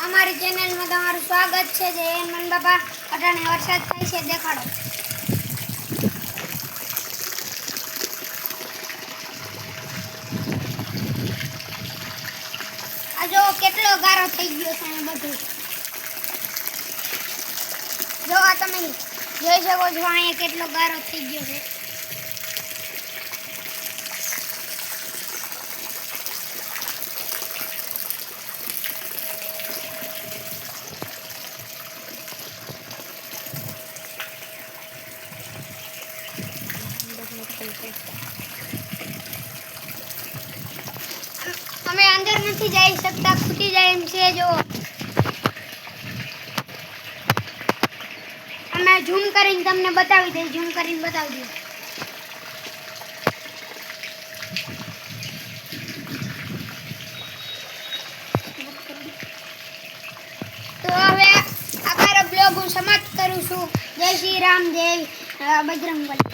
અમારી ચેનલમાં તમારું સ્વાગત છે. જય હનુમાન બાપા. અટાણે વરસાદ થાય છે, દેખાડો. આ જો કેટલો ગારો થઈ ગયો છે આ બધું. જો આ તમે જોઈ શકો છો, અહીંયા કેટલો ગારો થઈ ગયો છે. અમે અંદર નથી જઈ શકતા, ખૂટી જાય એમ છે. જો અમે ઝૂમ કરીને તમને બતાવી દઈએ, ઝૂમ કરીને બતાવી દઈએ. તો હવે આ મારો બ્લોગ હું સમાપ્ત કરું છું. જય શ્રી રામ, જય બજરંગબલી.